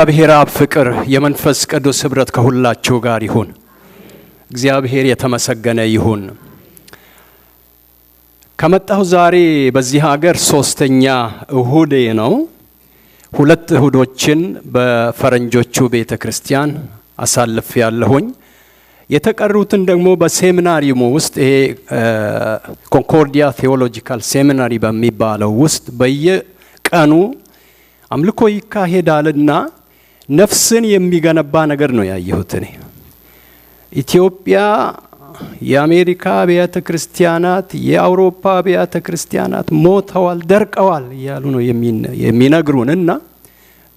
እግዚአብሔር አብ ፍቅር የመንፈስ ቅዱስ ህብረት ከሁላችሁ ጋር ይሁን። እግዚአብሔር የተመሰገነ ይሁን። ከመጣሁ ዛሬ በዚህ ሀገር ሶስተኛ እሁዴ ነው። ሁለት እሁዶችን በፈረንጆቹ ቤተክርስቲያን አሳልፍ ያለሁኝ። የተቀሩትን ደግሞ በሴሚናሪሙ ውስጥ ይሄ ኮንኮርዲያ ቴዎሎጂካል ሴሚናሪ በሚባለው ውስጥ በየቀኑ አምልኮ ይካሄዳልና ነፍስን የሚገነባ ነገር ነው ያየሁት። እኔ ኢትዮጵያ የአሜሪካ አብያተ ክርስቲያናት የአውሮፓ አብያተ ክርስቲያናት ሞተዋል፣ ደርቀዋል እያሉ ነው የሚነግሩንና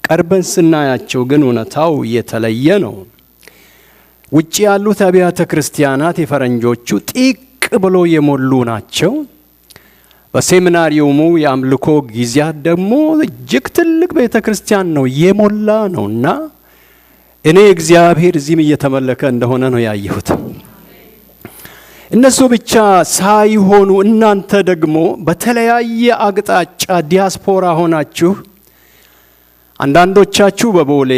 ቀርበን ስናያቸው ግን እውነታው የተለየ ነው። ውጪ ያሉት አብያተ ክርስቲያናት የፈረንጆቹ ጢቅ ብሎ የሞሉ ናቸው። በሴሚናሪውሙ የአምልኮ ጊዜያት ደግሞ እጅግ ትልቅ ቤተክርስቲያን ነው የሞላ ነውና እኔ እግዚአብሔር እዚህም እየተመለከ እንደሆነ ነው ያየሁት። እነሱ ብቻ ሳይሆኑ እናንተ ደግሞ በተለያየ አቅጣጫ ዲያስፖራ ሆናችሁ አንዳንዶቻችሁ በቦሌ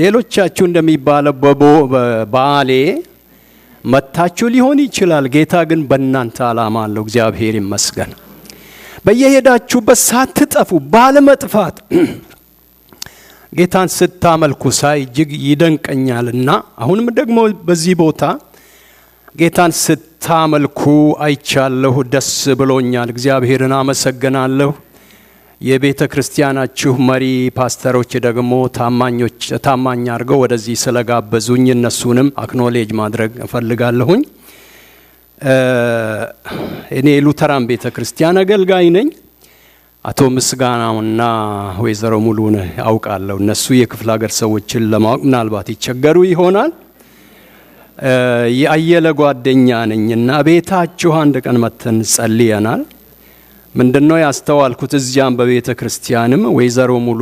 ሌሎቻችሁ እንደሚባለው በባሌ መታችሁ ሊሆን ይችላል። ጌታ ግን በእናንተ ዓላማ አለው። እግዚአብሔር ይመስገን። በየሄዳችሁበት ሳትጠፉ ባለመጥፋት ጌታን ስታመልኩ ሳይ እጅግ ይደንቀኛልና አሁንም ደግሞ በዚህ ቦታ ጌታን ስታመልኩ አይቻለሁ። ደስ ብሎኛል። እግዚአብሔርን አመሰግናለሁ። የቤተ ክርስቲያናችሁ መሪ ፓስተሮች ደግሞ ታማኝ አድርገው ወደዚህ ስለጋበዙኝ እነሱንም አክኖሌጅ ማድረግ እፈልጋለሁኝ። እኔ ሉተራን ቤተ ክርስቲያን አገልጋይ ነኝ። አቶ ምስጋናውና ወይዘሮ ሙሉን አውቃለሁ። እነሱ የክፍለ ሀገር ሰዎችን ለማወቅ ምናልባት ይቸገሩ ይሆናል። የአየለ ጓደኛ ነኝና ቤታችሁ አንድ ቀን መተን ጸልየናል። ምንድነው ያስተዋልኩት? እዚያም በቤተ ክርስቲያንም ወይዘሮ ሙሉ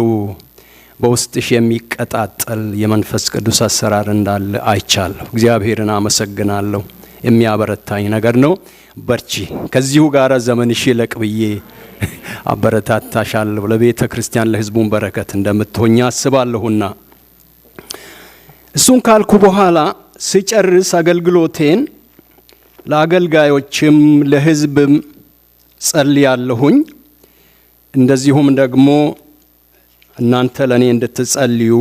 በውስጥሽ የሚቀጣጠል የመንፈስ ቅዱስ አሰራር እንዳለ አይቻለሁ። እግዚአብሔርን አመሰግናለሁ። የሚያበረታኝ ነገር ነው። በርቺ። ከዚሁ ጋር ዘመንሽ ለቅብዬ አበረታታሻለሁ። ለቤተ ክርስቲያን ለህዝቡን በረከት እንደምትሆኛ አስባለሁና እሱን ካልኩ በኋላ ስጨርስ አገልግሎቴን ለአገልጋዮችም ለህዝብም ጸልያለሁኝ። እንደዚሁም ደግሞ እናንተ ለኔ እንድትጸልዩ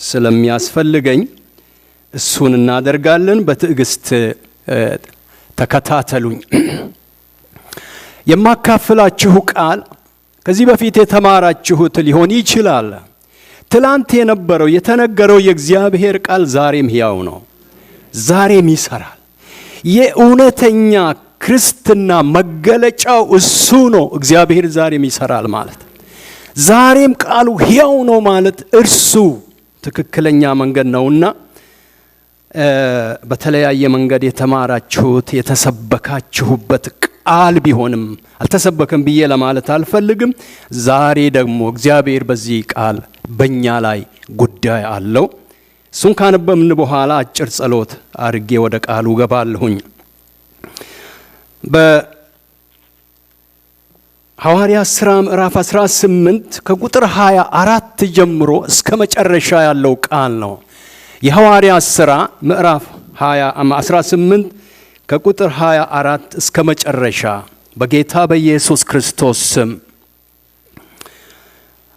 ስለሚያስፈልገኝ እሱን እናደርጋለን። በትዕግስት ተከታተሉኝ። የማካፍላችሁ ቃል ከዚህ በፊት የተማራችሁት ሊሆን ይችላል። ትላንት የነበረው የተነገረው የእግዚአብሔር ቃል ዛሬም ሕያው ነው፣ ዛሬም ይሰራል። የእውነተኛ ክርስትና መገለጫው እሱ ነው። እግዚአብሔር ዛሬም ይሰራል ማለት ዛሬም ቃሉ ሕያው ነው ማለት እርሱ ትክክለኛ መንገድ ነውና በተለያየ መንገድ የተማራችሁት የተሰበካችሁበት ቃል ቢሆንም አልተሰበከም ብዬ ለማለት አልፈልግም። ዛሬ ደግሞ እግዚአብሔር በዚህ ቃል በእኛ ላይ ጉዳይ አለው። እሱን ካነበብን በኋላ አጭር ጸሎት አድርጌ ወደ ቃሉ ገባለሁኝ። በሐዋርያት ሥራ ምዕራፍ 18 ከቁጥር 24 ጀምሮ እስከ መጨረሻ ያለው ቃል ነው። የሐዋርያት ሥራ ምዕራፍ 18 ከቁጥር 24 እስከ መጨረሻ በጌታ በኢየሱስ ክርስቶስ ስም።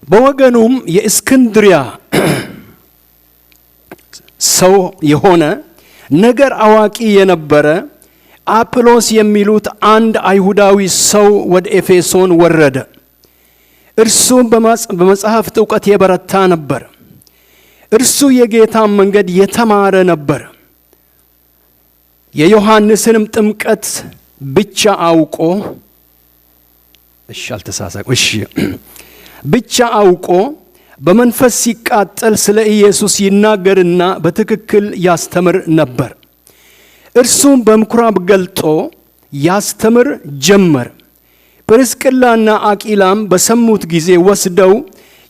በወገኑም የእስክንድሪያ ሰው የሆነ ነገር አዋቂ የነበረ አጵሎስ የሚሉት አንድ አይሁዳዊ ሰው ወደ ኤፌሶን ወረደ። እርሱም በመጽሐፍት ዕውቀት የበረታ ነበር። እርሱ የጌታን መንገድ የተማረ ነበር። የዮሐንስንም ጥምቀት ብቻ አውቆ ብቻ አውቆ በመንፈስ ሲቃጠል ስለ ኢየሱስ ይናገርና በትክክል ያስተምር ነበር። እርሱም በምኩራብ ገልጦ ያስተምር ጀመር። ጵርስቅላና አቂላም በሰሙት ጊዜ ወስደው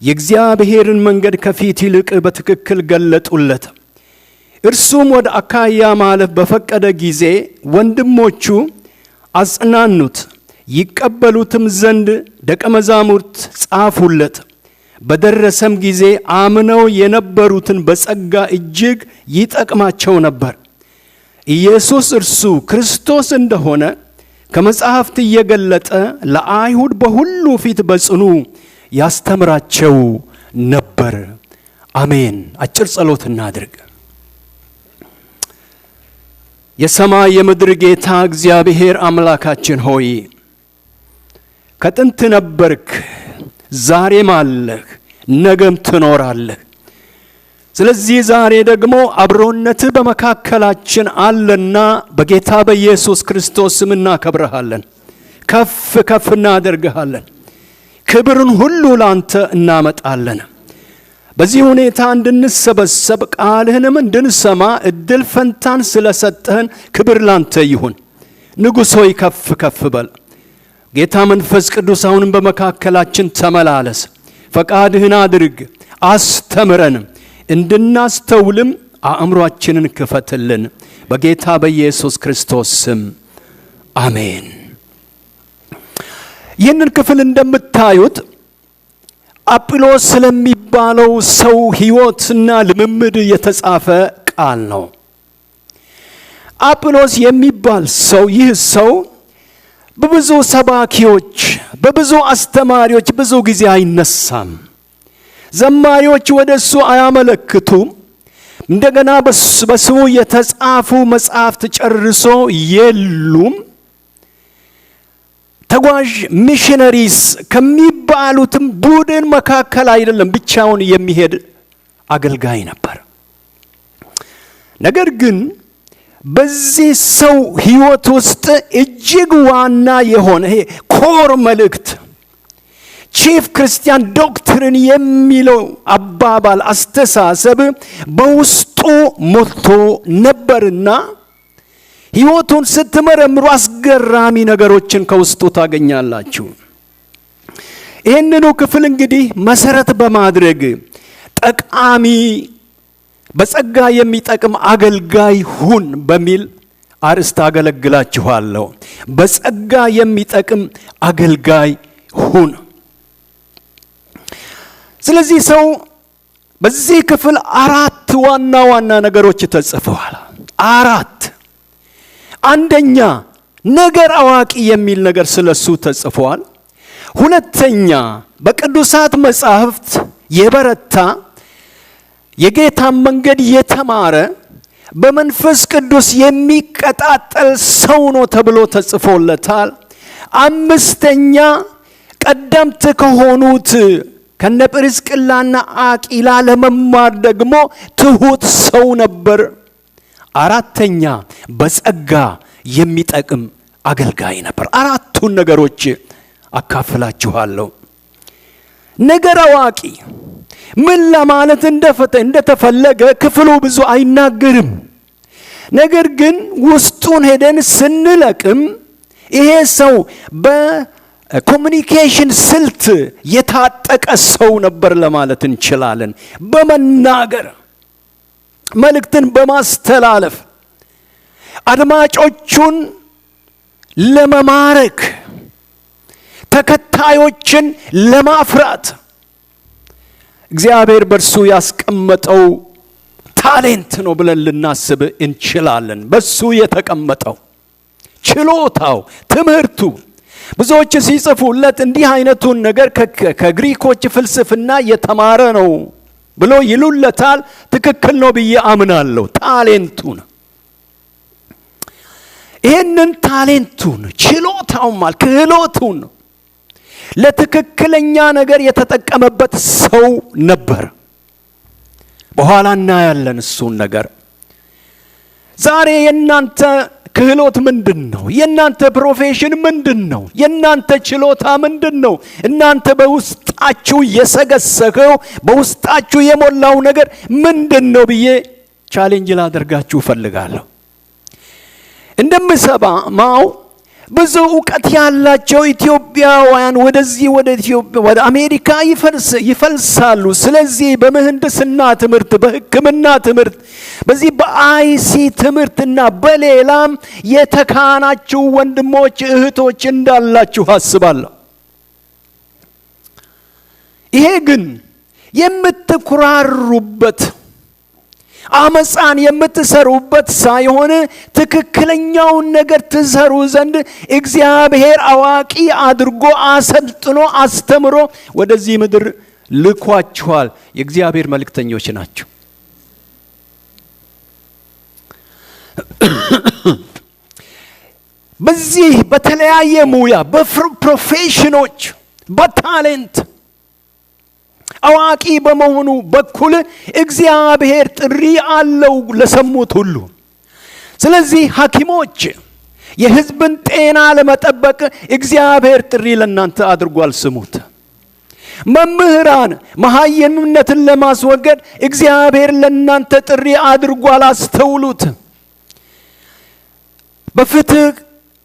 የእግዚአብሔርን መንገድ ከፊት ይልቅ በትክክል ገለጡለት። እርሱም ወደ አካያ ማለፍ በፈቀደ ጊዜ ወንድሞቹ አጽናኑት፣ ይቀበሉትም ዘንድ ደቀ መዛሙርት ጻፉለት። በደረሰም ጊዜ አምነው የነበሩትን በጸጋ እጅግ ይጠቅማቸው ነበር። ኢየሱስ እርሱ ክርስቶስ እንደሆነ ከመጽሐፍት እየገለጠ ለአይሁድ በሁሉ ፊት በጽኑ ያስተምራቸው ነበር። አሜን። አጭር ጸሎት እናድርግ። የሰማይ የምድር ጌታ እግዚአብሔር አምላካችን ሆይ ከጥንት ነበርክ፣ ዛሬም አለህ፣ ነገም ትኖራለህ። ስለዚህ ዛሬ ደግሞ አብሮነትህ በመካከላችን አለና በጌታ በኢየሱስ ክርስቶስ ስም እናከብረሃለን፣ ከፍ ከፍ እናደርግሃለን። ክብርን ሁሉ ላንተ እናመጣለን። በዚህ ሁኔታ እንድንሰበሰብ ቃልህንም እንድንሰማ እድል ፈንታን ስለሰጠህን ክብር ላንተ ይሁን። ንጉሥ ሆይ ከፍ ከፍ በል። ጌታ መንፈስ ቅዱስ አሁንም በመካከላችን ተመላለስ፣ ፈቃድህን አድርግ፣ አስተምረን፣ እንድናስተውልም አእምሯችንን ክፈትልን። በጌታ በኢየሱስ ክርስቶስ ስም አሜን። ይህንን ክፍል እንደምታዩት አጵሎስ ስለሚባለው ሰው ሕይወትና ልምምድ የተጻፈ ቃል ነው። አጵሎስ የሚባል ሰው ይህ ሰው በብዙ ሰባኪዎች በብዙ አስተማሪዎች ብዙ ጊዜ አይነሳም። ዘማሪዎች ወደሱ አያመለክቱም። እንደገና በስሙ የተጻፉ መጽሐፍት ጨርሶ የሉም። ተጓዥ ሚሽነሪስ ከሚባሉትም ቡድን መካከል አይደለም። ብቻውን የሚሄድ አገልጋይ ነበር። ነገር ግን በዚህ ሰው ሕይወት ውስጥ እጅግ ዋና የሆነ ይሄ ኮር መልእክት ቺፍ ክርስቲያን ዶክትሪን የሚለው አባባል አስተሳሰብ በውስጡ ሞልቶ ነበርና ሕይወቱን ስትመረምሩ አስገራሚ ነገሮችን ከውስጡ ታገኛላችሁ። ይህንኑ ክፍል እንግዲህ መሰረት በማድረግ ጠቃሚ በጸጋ የሚጠቅም አገልጋይ ሁን በሚል አርዕስት አገለግላችኋለሁ። በጸጋ የሚጠቅም አገልጋይ ሁን። ስለዚህ ሰው በዚህ ክፍል አራት ዋና ዋና ነገሮች ተጽፈዋል። አራት። አንደኛ ነገር አዋቂ የሚል ነገር ስለሱ ተጽፏል። ሁለተኛ በቅዱሳት መጻሕፍት የበረታ የጌታን መንገድ የተማረ በመንፈስ ቅዱስ የሚቀጣጠል ሰው ነው ተብሎ ተጽፎለታል። አምስተኛ ቀደምት ከሆኑት ከነ ጵርስቅላና አቂላ ለመማር ደግሞ ትሁት ሰው ነበር። አራተኛ በጸጋ የሚጠቅም አገልጋይ ነበር። አራቱን ነገሮች አካፍላችኋለሁ። ነገር አዋቂ ምን ለማለት እንደተፈለገ ክፍሉ ብዙ አይናገርም። ነገር ግን ውስጡን ሄደን ስንለቅም ይሄ ሰው በኮሙኒኬሽን ስልት የታጠቀ ሰው ነበር ለማለት እንችላለን። በመናገር መልእክትን በማስተላለፍ አድማጮቹን ለመማረክ ተከታዮችን ለማፍራት እግዚአብሔር በርሱ ያስቀመጠው ታሌንት ነው ብለን ልናስብ እንችላለን። በሱ የተቀመጠው ችሎታው፣ ትምህርቱ ብዙዎች ሲጽፉለት እንዲህ አይነቱን ነገር ከግሪኮች ፍልስፍና የተማረ ነው ብሎ ይሉለታል። ትክክል ነው ብዬ አምናለሁ። ታሌንቱን ይህንን ታሌንቱን ችሎታውን ማለት ክህሎቱን ለትክክለኛ ነገር የተጠቀመበት ሰው ነበር። በኋላ እናያለን እሱን ነገር። ዛሬ የእናንተ ክህሎት ምንድን ነው? የእናንተ ፕሮፌሽን ምንድን ነው? የእናንተ ችሎታ ምንድን ነው? እናንተ በውስጣችሁ የሰገሰገው በውስጣችሁ የሞላው ነገር ምንድን ነው ብዬ ቻሌንጅ ላደርጋችሁ እፈልጋለሁ። እንደምሰማው ብዙ ዕውቀት ያላቸው ኢትዮጵያውያን ወደ አሜሪካ ይፈልሳሉ። ስለዚህ በምህንድስና ትምህርት፣ በሕክምና ትምህርት፣ በዚህ በአይሲ ትምህርትና በሌላም የተካናችሁ ወንድሞች እህቶች እንዳላችሁ አስባለሁ። ይሄ ግን የምትኩራሩበት አመፃን የምትሰሩበት ሳይሆን ትክክለኛውን ነገር ትሰሩ ዘንድ እግዚአብሔር አዋቂ አድርጎ አሰልጥኖ አስተምሮ ወደዚህ ምድር ልኳችኋል። የእግዚአብሔር መልእክተኞች ናቸው። በዚህ በተለያየ ሙያ በፕሮፌሽኖች በታሌንት አዋቂ በመሆኑ በኩል እግዚአብሔር ጥሪ አለው ለሰሙት ሁሉ። ስለዚህ ሐኪሞች የሕዝብን ጤና ለመጠበቅ እግዚአብሔር ጥሪ ለእናንተ አድርጓል፣ ስሙት። መምህራን መሃይምነትን ለማስወገድ እግዚአብሔር ለእናንተ ጥሪ አድርጓል፣ አስተውሉት። በፍትህ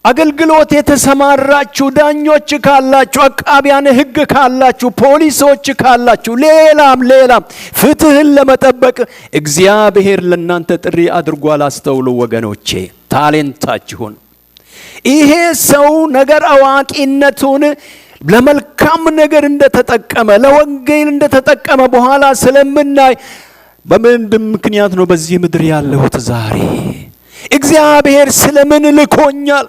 አገልግሎት የተሰማራችሁ ዳኞች ካላችሁ፣ አቃቢያን ሕግ ካላችሁ፣ ፖሊሶች ካላችሁ፣ ሌላም ፍትህን ለመጠበቅ እግዚአብሔር ለእናንተ ጥሪ አድርጓል፣ አስተውሉ ወገኖቼ። ታሌንታችሁን ይሄ ሰው ነገር አዋቂነቱን ለመልካም ነገር እንደተጠቀመ ለወንጌል እንደተጠቀመ በኋላ ስለምናይ በምንድን ምክንያት ነው በዚህ ምድር ያለሁት ዛሬ? እግዚአብሔር ስለምን ልኮኛል?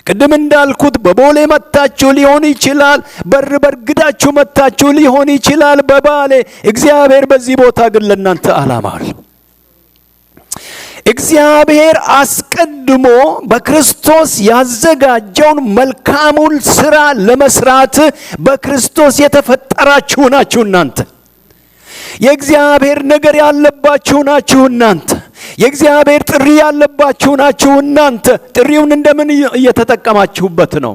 ቅድም እንዳልኩት በቦሌ መታችሁ ሊሆን ይችላል፣ በር በርግዳችሁ መታችሁ ሊሆን ይችላል በባሌ። እግዚአብሔር በዚህ ቦታ ግን ለእናንተ ዓላማ አለው። እግዚአብሔር አስቀድሞ በክርስቶስ ያዘጋጀውን መልካሙን ሥራ ለመስራት በክርስቶስ የተፈጠራችሁ ናችሁ እናንተ። የእግዚአብሔር ነገር ያለባችሁ ናችሁ እናንተ። የእግዚአብሔር ጥሪ ያለባችሁ ናችሁ እናንተ። ጥሪውን እንደምን እየተጠቀማችሁበት ነው?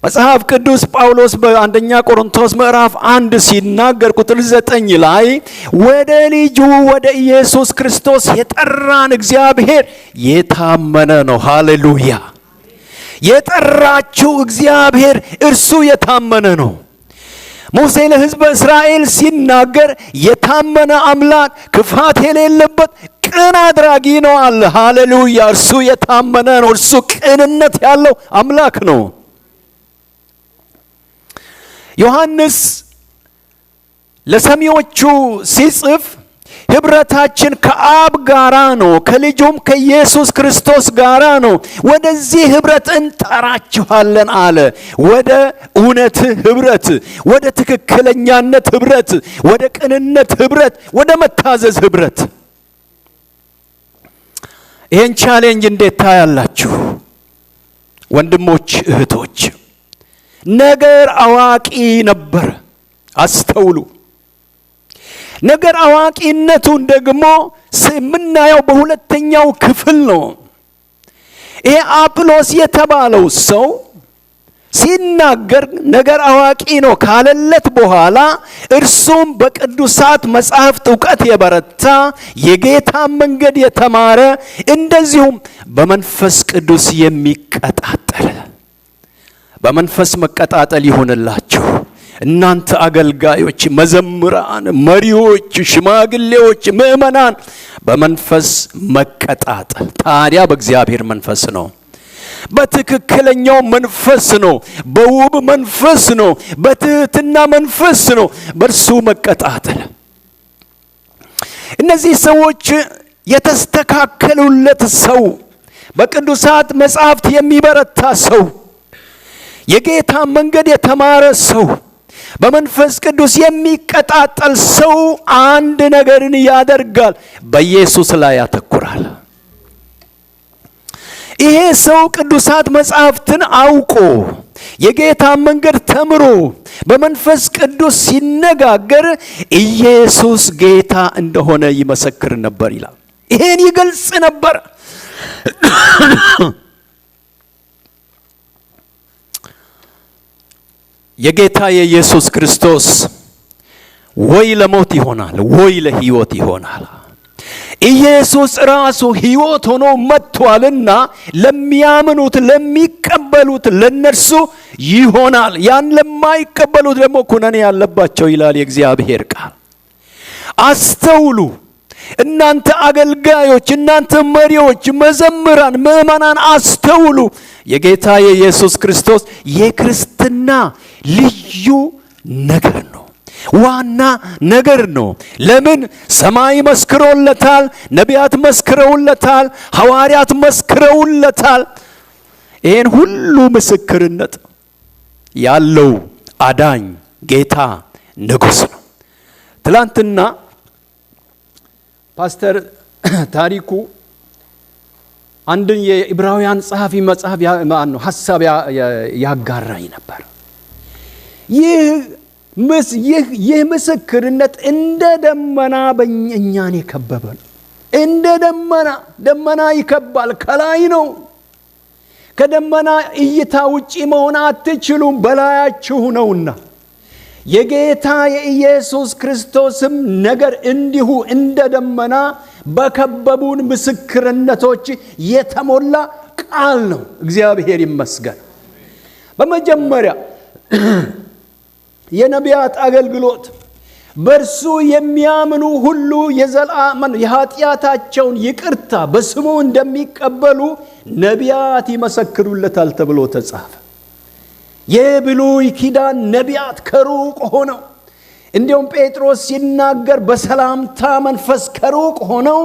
መጽሐፍ ቅዱስ ጳውሎስ በአንደኛ ቆሮንቶስ ምዕራፍ 1 ሲናገር ቁጥር 9 ላይ ወደ ልጁ ወደ ኢየሱስ ክርስቶስ የጠራን እግዚአብሔር የታመነ ነው። ሃሌሉያ! የጠራችሁ እግዚአብሔር እርሱ የታመነ ነው። ሙሴ ለሕዝበ እስራኤል ሲናገር የታመነ አምላክ ክፋት የሌለበት ቅን አድራጊ ነው አለ። ሃሌሉያ! እርሱ የታመነ ነው። እርሱ ቅንነት ያለው አምላክ ነው። ዮሐንስ ለሰሚዎቹ ሲጽፍ ህብረታችን ከአብ ጋራ ነው፣ ከልጁም ከኢየሱስ ክርስቶስ ጋራ ነው። ወደዚህ ህብረት እንጠራችኋለን አለ። ወደ እውነት ህብረት፣ ወደ ትክክለኛነት ህብረት፣ ወደ ቅንነት ህብረት፣ ወደ መታዘዝ ህብረት። ይህን ቻሌንጅ እንዴት ታያላችሁ ወንድሞች እህቶች? ነገር አዋቂ ነበር። አስተውሉ። ነገር አዋቂነቱን ደግሞ የምናየው በሁለተኛው ክፍል ነው። ይሄ አጵሎስ የተባለው ሰው ሲናገር ነገር አዋቂ ነው ካለለት በኋላ እርሱም በቅዱሳት መጻሕፍት ዕውቀት የበረታ የጌታን መንገድ የተማረ እንደዚሁም በመንፈስ ቅዱስ የሚቀጣጠል። በመንፈስ መቀጣጠል ይሆንላችሁ እናንተ አገልጋዮች፣ መዘምራን፣ መሪዎች፣ ሽማግሌዎች፣ ምእመናን። በመንፈስ መቀጣጠል ታዲያ በእግዚአብሔር መንፈስ ነው፣ በትክክለኛው መንፈስ ነው፣ በውብ መንፈስ ነው፣ በትህትና መንፈስ ነው። በእርሱ መቀጣጠል። እነዚህ ሰዎች የተስተካከሉለት ሰው፣ በቅዱሳት መጻሕፍት የሚበረታ ሰው፣ የጌታ መንገድ የተማረ ሰው፣ በመንፈስ ቅዱስ የሚቀጣጠል ሰው አንድ ነገርን ያደርጋል፣ በኢየሱስ ላይ ያተኩራል። ይሄ ሰው ቅዱሳት መጻሕፍትን አውቆ የጌታ መንገድ ተምሮ በመንፈስ ቅዱስ ሲነጋገር ኢየሱስ ጌታ እንደሆነ ይመሰክር ነበር ይላል። ይሄን ይገልጽ ነበር። የጌታ የኢየሱስ ክርስቶስ ወይ ለሞት ይሆናል ወይ ለሕይወት ይሆናል። ኢየሱስ ራሱ ሕይወት ሆኖ መጥቷልና ለሚያምኑት ለሚቀበሉት ለነርሱ ይሆናል። ያን ለማይቀበሉት ደግሞ ኩነኔ ያለባቸው ይላል የእግዚአብሔር ቃል። አስተውሉ እናንተ አገልጋዮች፣ እናንተ መሪዎች፣ መዘምራን፣ ምእመናን አስተውሉ። የጌታ የኢየሱስ ክርስቶስ የክርስትና ልዩ ነገር ነው። ዋና ነገር ነው። ለምን? ሰማይ መስክሮለታል፣ ነቢያት መስክረውለታል፣ ሐዋርያት መስክረውለታል። ይህን ሁሉ ምስክርነት ያለው አዳኝ ጌታ ንጉሥ ነው። ትላንትና ፓስተር ታሪኩ አንድን የዕብራውያን ጸሐፊ መጽሐፍ ሐሳብ ያጋራኝ ነበር። ይህ ምስክርነት እንደ ደመና በእኛን የከበበ ነው። እንደ ደመና ይከባል። ከላይ ነው። ከደመና እይታ ውጪ መሆን አትችሉም፣ በላያችሁ ነውና። የጌታ የኢየሱስ ክርስቶስም ነገር እንዲሁ እንደ ደመና በከበቡን ምስክርነቶች የተሞላ ቃል ነው። እግዚአብሔር ይመስገን። በመጀመሪያ የነቢያት አገልግሎት በእርሱ የሚያምኑ ሁሉ የኃጢአታቸውን ይቅርታ በስሙ እንደሚቀበሉ ነቢያት ይመሰክሩለታል ተብሎ ተጻፈ። የብሉይ ኪዳን ነቢያት ከሩቅ ሆነው እንዲሁም ጴጥሮስ ሲናገር በሰላምታ መንፈስ ከሩቅ ሆነው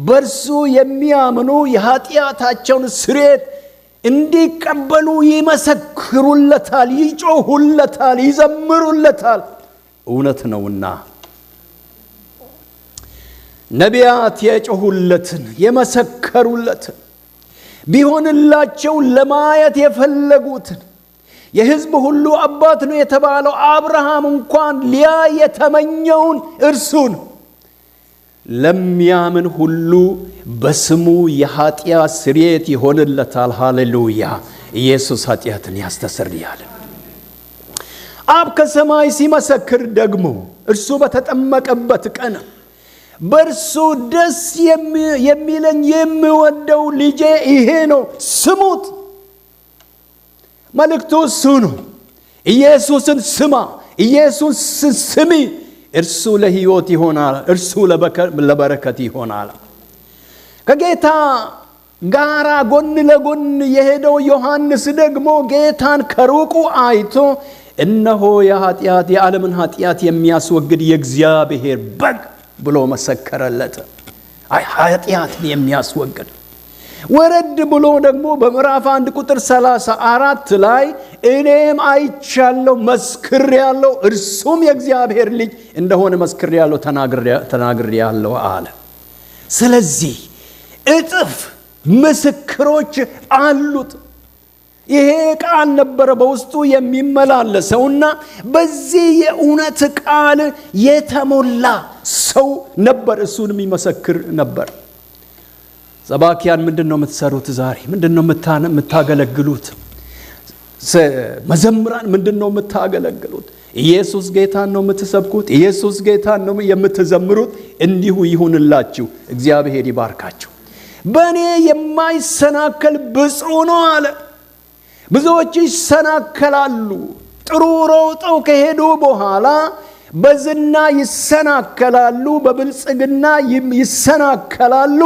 በእርሱ የሚያምኑ የኃጢአታቸውን ስርየት እንዲቀበሉ ይመሰክሩለታል፣ ይጮሁለታል፣ ይዘምሩለታል። እውነት ነውና ነቢያት የጮሁለትን የመሰከሩለትን ቢሆንላቸው ለማየት የፈለጉትን የሕዝብ ሁሉ አባት ነው የተባለው አብርሃም እንኳን ሊያይ የተመኘውን እርሱን ለሚያምን ሁሉ በስሙ የኃጢአት ስርየት ይሆንለታል። ሃሌሉያ! ኢየሱስ ኃጢአትን ያስተሰርያል። አብ ከሰማይ ሲመሰክር ደግሞ እርሱ በተጠመቀበት ቀን በእርሱ ደስ የሚለኝ የምወደው ልጄ ይሄ ነው፣ ስሙት። መልእክቱ እሱ ነው። ኢየሱስን ስማ፣ ኢየሱስን ስሚ። እርሱ ለሕይወት ይሆናል፣ እርሱ ለበረከት ይሆናል። ከጌታ ጋራ ጎን ለጎን የሄደው ዮሐንስ ደግሞ ጌታን ከሩቁ አይቶ እነሆ የዓለምን ኃጢአት የሚያስወግድ የእግዚአብሔር በግ ብሎ መሰከረለት። ኃጢአትን የሚያስወግድ። ወረድ ብሎ ደግሞ በምዕራፍ 1 ቁጥር 34 ላይ እኔም አይቻለሁ መስክሬያለሁ፣ እርሱም የእግዚአብሔር ልጅ እንደሆነ መስክሬያለሁ፣ ተናግሬያለሁ አለ። ስለዚህ እጥፍ ምስክሮች አሉት። ይሄ ቃል ነበረ በውስጡ የሚመላለሰውና በዚህ የእውነት ቃል የተሞላ ሰው ነበር። እሱንም ይመሰክር ነበር። ሰባኪያን ምንድነው የምትሰሩት? ዛሬ ምንድነው የምታገለግሉት? መዘምራን ምንድነው የምታገለግሉት? ኢየሱስ ጌታን ነው የምትሰብኩት? ኢየሱስ ጌታን ነው የምትዘምሩት? እንዲሁ ይሁንላችሁ። እግዚአብሔር ይባርካችሁ። በእኔ የማይሰናከል ብፁዕ ነው አለ። ብዙዎች ይሰናከላሉ። ጥሩ ሮጠው ከሄዱ በኋላ በዝና ይሰናከላሉ፣ በብልጽግና ይሰናከላሉ።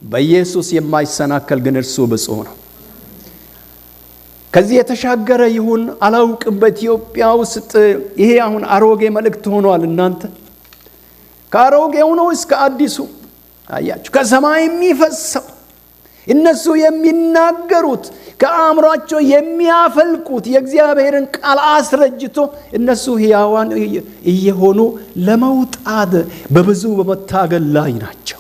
በኢየሱስ የማይሰናከል ግን እርሱ ብፁዕ ነው። ከዚህ የተሻገረ ይሁን አላውቅም። በኢትዮጵያ ውስጥ ይሄ አሁን አሮጌ መልእክት ሆኗል። እናንተ ከአሮጌው ነው እስከ አዲሱ አያችሁ። ከሰማይ የሚፈሰው እነሱ የሚናገሩት ከአእምሯቸው የሚያፈልቁት የእግዚአብሔርን ቃል አስረጅቶ እነሱ ሕያዋን እየሆኑ ለመውጣት በብዙ በመታገል ላይ ናቸው።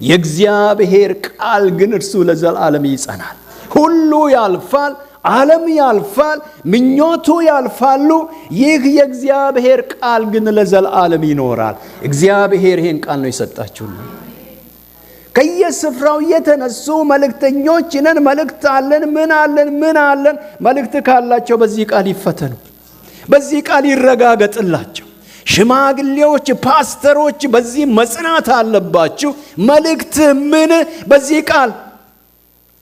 የእግዚአብሔር ቃል ግን እርሱ ለዘላለም ይጸናል። ሁሉ ያልፋል፣ ዓለም ያልፋል፣ ምኞቱ ያልፋሉ። ይህ የእግዚአብሔር ቃል ግን ለዘላለም ይኖራል። እግዚአብሔር ይህን ቃል ነው የሰጣችሁና ከየስፍራው የተነሱ መልእክተኞች ነን፣ መልእክት አለን፣ ምን አለን። መልእክት ካላቸው በዚህ ቃል ይፈተኑ፣ በዚህ ቃል ይረጋገጥላቸው። ሽማግሌዎች፣ ፓስተሮች በዚህ መጽናት አለባችሁ። መልእክት ምን በዚህ ቃል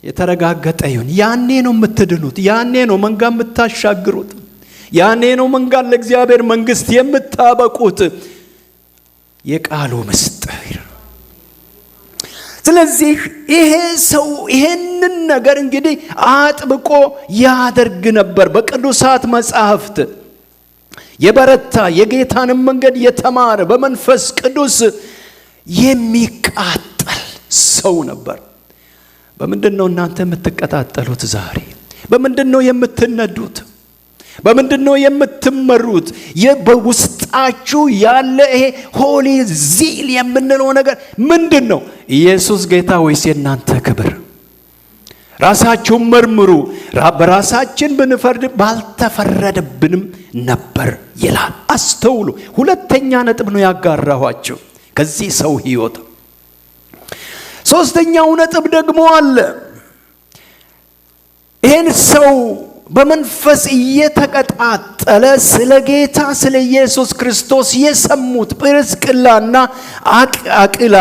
የተረጋገጠ ይሁን። ያኔ ነው የምትድኑት። ያኔ ነው መንጋ የምታሻግሩት። ያኔ ነው መንጋ ለእግዚአብሔር መንግስት የምታበቁት። የቃሉ ምስጢር። ስለዚህ ይሄ ሰው ይሄንን ነገር እንግዲህ አጥብቆ ያደርግ ነበር። በቅዱሳት መጻሕፍት የበረታ የጌታንም መንገድ የተማረ በመንፈስ ቅዱስ የሚቃጠል ሰው ነበር። በምንድነው እናንተ የምትቀጣጠሉት ዛሬ? በምንድነው የምትነዱት? በምንድነው የምትመሩት? በውስጣችሁ ያለ ይሄ ሆሊ ዚል የምንለው ነገር ምንድነው? ኢየሱስ ጌታ ወይስ የእናንተ ክብር? ራሳችሁን መርምሩ። በራሳችን ብንፈርድ ባልተፈረደብንም ነበር ይላል። አስተውሉ። ሁለተኛ ነጥብ ነው ያጋራኋችሁ ከዚህ ሰው ሕይወት። ሶስተኛው ነጥብ ደግሞ አለ። ይህን ሰው በመንፈስ እየተቀጣጠለ ስለ ጌታ ስለ ኢየሱስ ክርስቶስ የሰሙት ጵርስቅላና አቂላ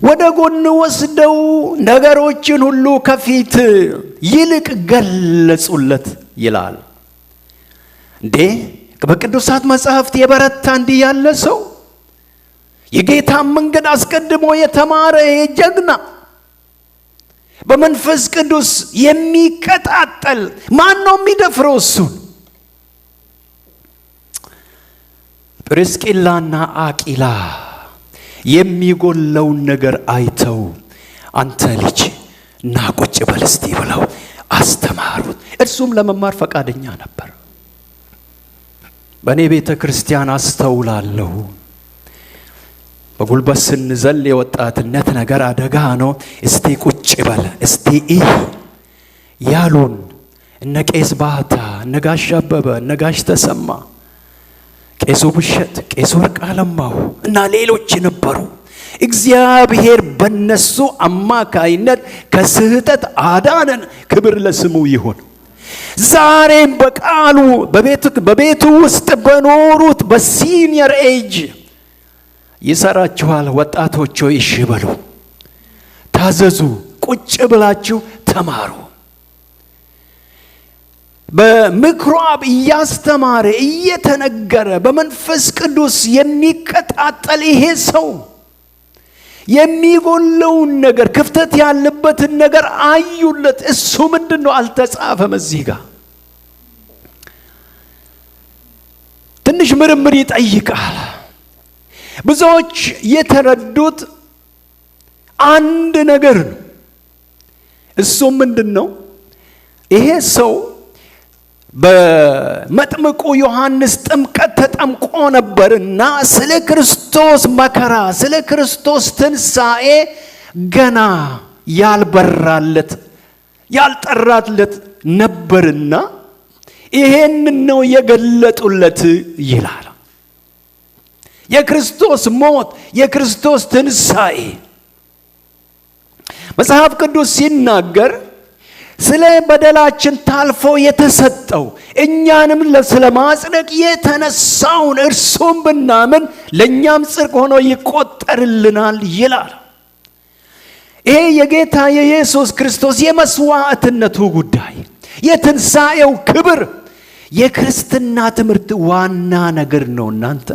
ወደ ጎን ወስደው ነገሮችን ሁሉ ከፊት ይልቅ ገለጹለት ይላል። እንዴ በቅዱሳት መጻሕፍት የበረታ እንዲህ ያለ ሰው የጌታን መንገድ አስቀድሞ የተማረ ጀግና በመንፈስ ቅዱስ የሚቀጣጠል ማን ነው የሚደፍረው እሱን? ጵርስቅላና አቂላ የሚጎለውን ነገር አይተው አንተ ልጅ ና ቁጭ በል እስቲ ብለው አስተማሩት። እርሱም ለመማር ፈቃደኛ ነበር። በእኔ ቤተ ክርስቲያን አስተውላለሁ በጉልበት ስንዘል የወጣትነት ነገር አደጋ ነው። እስቲ ቁጭ በል እስቲ ያሉን እነ ቄስ ባህታ፣ እነ ጋሽ አበበ፣ እነ ጋሽ ተሰማ፣ ቄሱ ብሸት፣ ቄሱ ወርቅ አለማው እና ሌሎች ነበሩ። እግዚአብሔር በነሱ አማካይነት ከስህተት አዳነን። ክብር ለስሙ ይሁን። ዛሬም በቃሉ በቤቱ ውስጥ በኖሩት በሲኒየር ኤጅ ይሰራችኋል። ወጣቶች ሆይ እሺ በሉ፣ ታዘዙ፣ ቁጭ ብላችሁ ተማሩ። በምኩራብ እያስተማረ እየተነገረ በመንፈስ ቅዱስ የሚቀጣጠል ይሄ ሰው የሚጎለውን ነገር ክፍተት ያለበትን ነገር አዩለት። እሱ ምንድነው አልተጻፈም እዚህ ጋር። ትንሽ ምርምር ይጠይቃል። ብዙዎች የተረዱት አንድ ነገር ነው። እሱ ምንድነው? ይሄ ሰው በመጥምቁ ዮሐንስ ጥምቀት ተጠምቆ ነበርና ስለ ክርስቶስ መከራ ስለ ክርስቶስ ትንሣኤ ገና ያልበራለት ያልጠራለት ነበርና ይሄንን ነው የገለጡለት ይላል። የክርስቶስ ሞት የክርስቶስ ትንሣኤ መጽሐፍ ቅዱስ ሲናገር ስለ በደላችን ታልፎ የተሰጠው እኛንም ስለማጽደቅ የተነሳውን እርሱም ብናምን ለእኛም ጽድቅ ሆኖ ይቆጠርልናል ይላል። ይሄ የጌታ የኢየሱስ ክርስቶስ የመስዋዕትነቱ ጉዳይ የትንሣኤው ክብር የክርስትና ትምህርት ዋና ነገር ነው። እናንተ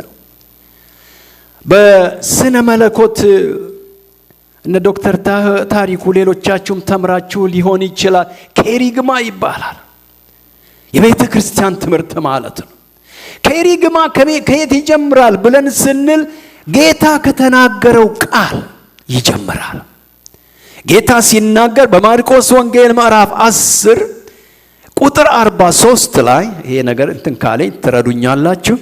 በስነ መለኮት እነ ዶክተር ታሪኩ ሌሎቻችሁም ተምራችሁ ሊሆን ይችላል። ኬሪግማ ይባላል። የቤተ ክርስቲያን ትምህርት ማለት ነው። ኬሪግማ ከየት ይጀምራል ብለን ስንል ጌታ ከተናገረው ቃል ይጀምራል። ጌታ ሲናገር በማርቆስ ወንጌል ምዕራፍ 10 ቁጥር 43 ላይ ይሄ ነገር እንትን ካለኝ ትረዱኛላችሁ።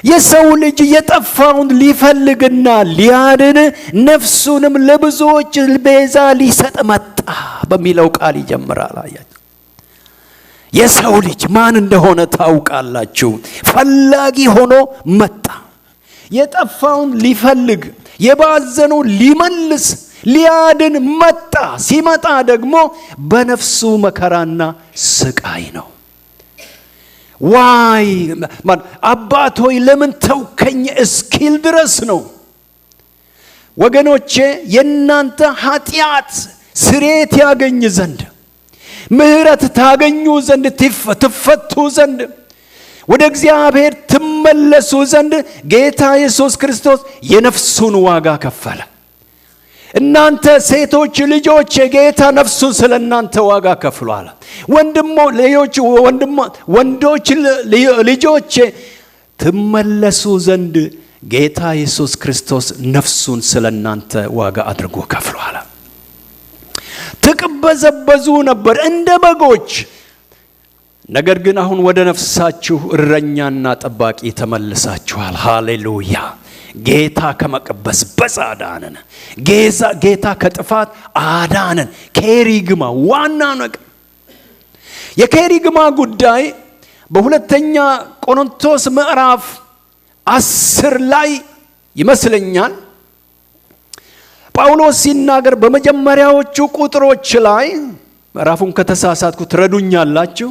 የሰው ልጅ የጠፋውን ሊፈልግና ሊያድን ነፍሱንም ለብዙዎች ቤዛ ሊሰጥ መጣ በሚለው ቃል ይጀምራል። አያችሁ፣ የሰው ልጅ ማን እንደሆነ ታውቃላችሁ። ፈላጊ ሆኖ መጣ። የጠፋውን ሊፈልግ የባዘኑ ሊመልስ ሊያድን መጣ። ሲመጣ ደግሞ በነፍሱ መከራና ስቃይ ነው። ዋይ አባት ሆይ ለምን ተውከኝ እስኪል ድረስ ነው። ወገኖቼ የእናንተ ኃጢአት ስሬት ያገኝ ዘንድ ምህረት ታገኙ ዘንድ ትፈቱ ዘንድ ወደ እግዚአብሔር ትመለሱ ዘንድ ጌታ ኢየሱስ ክርስቶስ የነፍሱን ዋጋ ከፈለ። እናንተ ሴቶች ልጆች ጌታ ነፍሱን ስለ እናንተ ዋጋ ከፍሏል። ወንዶች ልጆች ትመለሱ ዘንድ ጌታ ኢየሱስ ክርስቶስ ነፍሱን ስለ እናንተ ዋጋ አድርጎ ከፍሏል። ትቅበዘበዙ ነበር እንደ በጎች፣ ነገር ግን አሁን ወደ ነፍሳችሁ እረኛና ጠባቂ ተመልሳችኋል። ሃሌሉያ! ጌታ ከመቅበዝበዝ አዳነን። ጌታ ከጥፋት አዳነን። ኬሪግማ ዋና ነገር የኬሪግማ ጉዳይ በሁለተኛ ቆሮንቶስ ምዕራፍ 10 ላይ ይመስለኛል ጳውሎስ ሲናገር በመጀመሪያዎቹ ቁጥሮች ላይ ምዕራፉን ከተሳሳትኩ ትረዱኛላችሁ።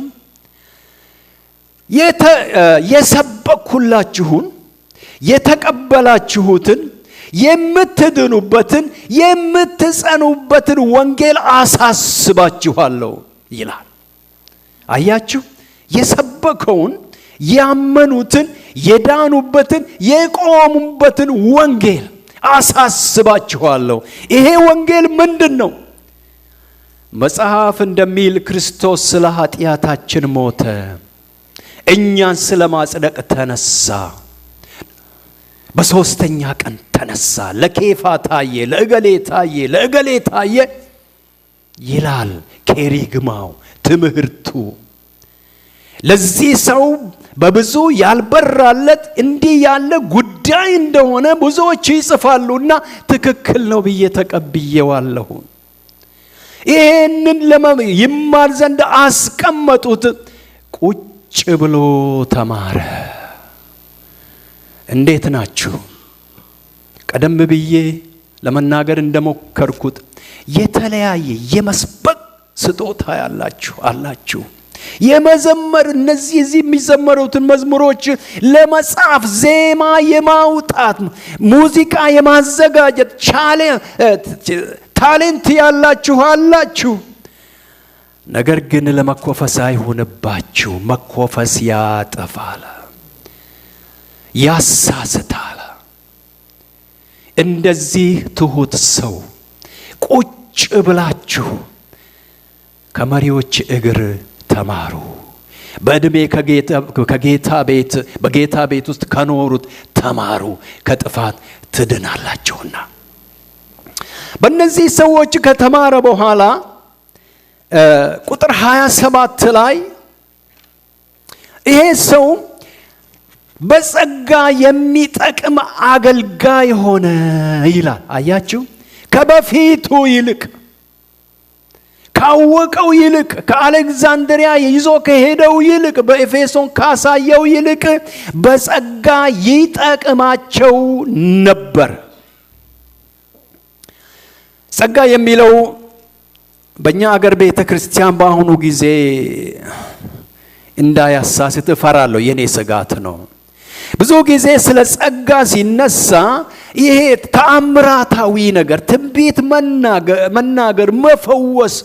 የሰበኩላችሁን የተቀበላችሁትን የምትድኑበትን የምትጸኑበትን ወንጌል አሳስባችኋለሁ ይላል። አያችሁ፣ የሰበከውን ያመኑትን የዳኑበትን የቆሙበትን ወንጌል አሳስባችኋለሁ። ይሄ ወንጌል ምንድነው? መጽሐፍ እንደሚል ክርስቶስ ስለ ኃጢአታችን ሞተ፣ እኛን ስለ ማጽደቅ ተነሳ፣ በሶስተኛ ቀን ተነሳ፣ ለኬፋ ታየ፣ ለእገሌ ታየ፣ ለእገሌ ታየ ይላል ኬሪግማው ትምህርቱ። ለዚህ ሰው በብዙ ያልበራለት እንዲህ ያለ ጉዳይ እንደሆነ ብዙዎች ይጽፋሉና ትክክል ነው ብዬ ተቀብዬዋለሁ። ይህንን ይማር ዘንድ አስቀመጡት። ቁጭ ብሎ ተማረ። እንዴት ናችሁ? ቀደም ብዬ ለመናገር እንደሞከርኩት የተለያየ የመስበክ ስጦታ ያላችሁ አላችሁ። የመዘመር እነዚህ የሚዘመሩትን መዝሙሮች ለመጻፍ፣ ዜማ የማውጣት፣ ሙዚቃ የማዘጋጀት ታሌንት ያላችሁ አላችሁ። ነገር ግን ለመኮፈስ አይሆንባችሁ። መኮፈስ ያጠፋል፣ ያሳስታል። እንደዚህ ትሁት ሰው ቁጭ ብላችሁ ከመሪዎች እግር ተማሩ። በእድሜ በጌታ ቤት ውስጥ ከኖሩት ተማሩ፣ ከጥፋት ትድናላችሁና። በእነዚህ ሰዎች ከተማረ በኋላ ቁጥር 27 ላይ ይሄ ሰው በጸጋ የሚጠቅም አገልጋይ ሆነ ይላል። አያችሁ፣ ከበፊቱ ይልቅ፣ ካወቀው ይልቅ፣ ከአሌክዛንድሪያ ይዞ ከሄደው ይልቅ፣ በኤፌሶን ካሳየው ይልቅ በጸጋ ይጠቅማቸው ነበር። ጸጋ የሚለው በእኛ አገር ቤተ ክርስቲያን በአሁኑ ጊዜ እንዳያሳስት እፈራለሁ። የኔ ስጋት ነው። ብዙ ጊዜ ስለ ጸጋ ሲነሳ ይሄ ተአምራታዊ ነገር፣ ትንቢት መናገር፣ መፈወስ፣